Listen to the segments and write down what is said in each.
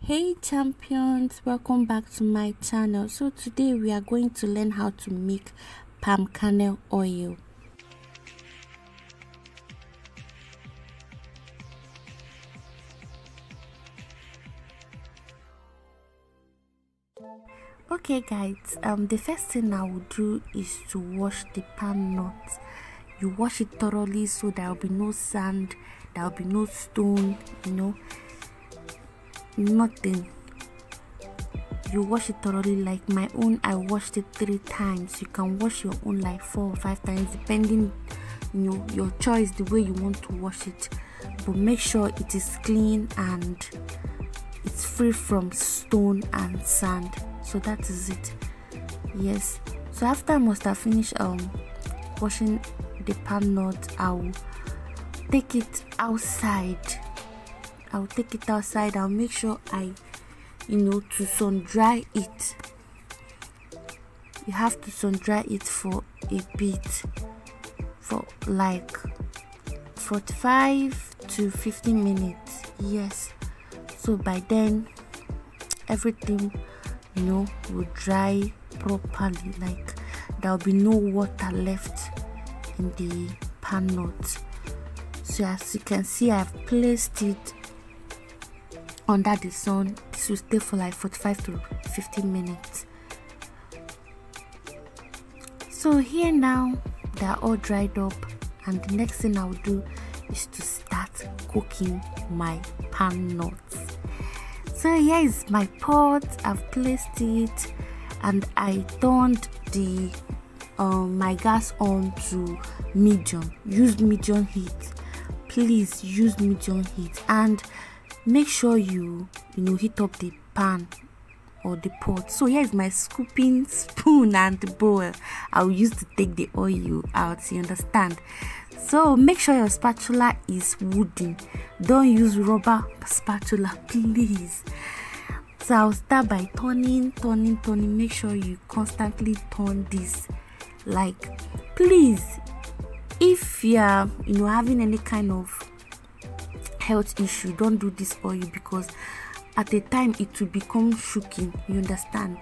Hey champions, welcome back to my channel. So today we are going to learn how to make palm kernel oil. Okay guys, the first thing I will do is to wash the palm nut. You wash it thoroughly so there will be no sand, there will be no stone, nothing. You wash it thoroughly. Like my own, I washed it 3 times. You can wash your own like 4 or 5 times depending your choice, the way you want to wash it, but make sure it is clean and it's free from stone and sand. So that is it. Yes, so after I must have finished washing the palm nut, I'll take it outside. I'll make sure I to sun dry it. You have to sun dry it for a bit, for like 45 to 50 minutes. Yes, so by then everything will dry properly, like there'll be no water left in the palm nut. So as you can see, I've placed it under the sun. This will stay for like 45 to 50 minutes. So here now they're all dried up, and the next thing I'll do is to start cooking my palm nuts. So here is my pot. I've placed it and I turned the my gas on to medium. Use medium heat, please use medium heat, and make sure you heat up the pan or the pot. So here is my scooping spoon and the bowl I'll use to take the oil out, you understand. So make sure your spatula is wooden, don't use rubber spatula, please. So I'll start by turning. Make sure you constantly turn this. Like, please, if you are having any kind of health issue, don't do this oil, because at the time it will become shooking, you understand.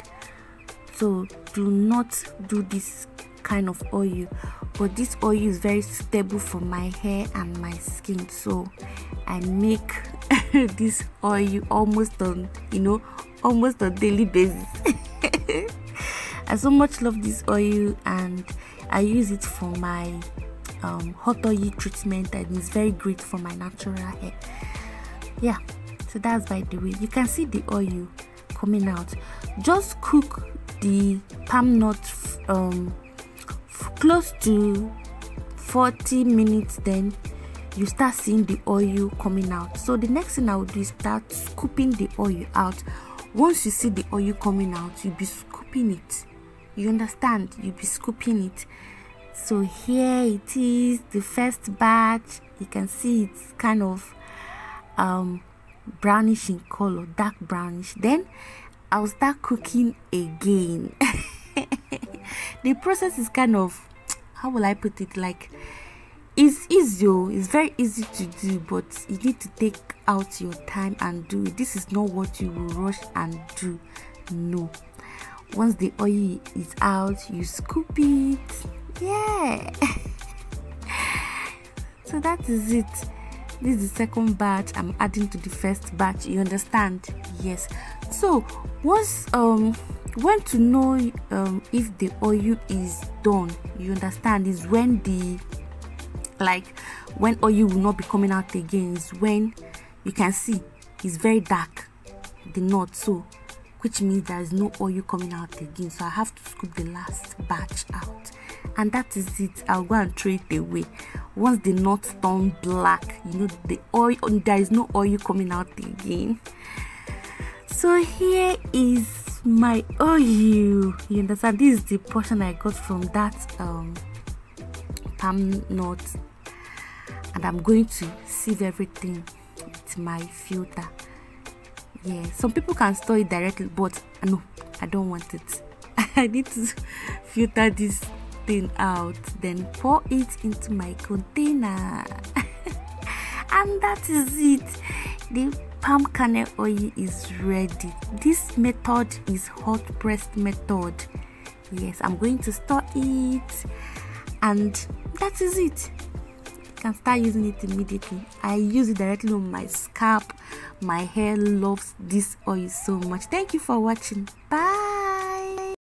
So do not do this kind of oil. But this oil is very suitable for my hair and my skin, so I make this oil almost on daily basis. I so much love this oil, and I use it for my hot oil treatment, and it's very great for my natural hair. Yeah, so that's by the way. You can see the oil coming out. Just cook the palm nut close to 40 minutes, then you start seeing the oil coming out. So the next thing I will do is start scooping the oil out. Once you see the oil coming out, you'll be scooping it, you understand, you'll be scooping it. So here it is, the first batch. You can see it's kind of brownish in color, dark brownish. Then I'll start cooking again. The process is kind of, how will I put it, like, it's easy, it's very easy to do, but you need to take out your time and do it. This is not what you will rush and do. No, once the oil is out, you scoop it. Yeah. So that is it. This is the second batch I'm adding to the first batch, you understand. Yes. So once when to know if the oil is done, you understand, is when when oil will not be coming out again, is when you can see it's very dark, the nut, so which means there is no oil coming out again. So I have to scoop the last batch out, and that is it. I'll go and throw it away. Once the nuts turn black, the oil, there is no oil coming out again. So here is my oil, you understand. This is the portion I got from that palm nut, and I'm going to sieve everything with my filter. Yeah, some people can store it directly, but no, I don't want it. I need to filter this thing out, then pour it into my container. And that is it. The palm kernel oil is ready. This method is hot pressed method. Yes, I'm going to store it, and that is it. You can start using it immediately. I use it directly on my scalp. My hair loves this oil so much. Thank you for watching. Bye.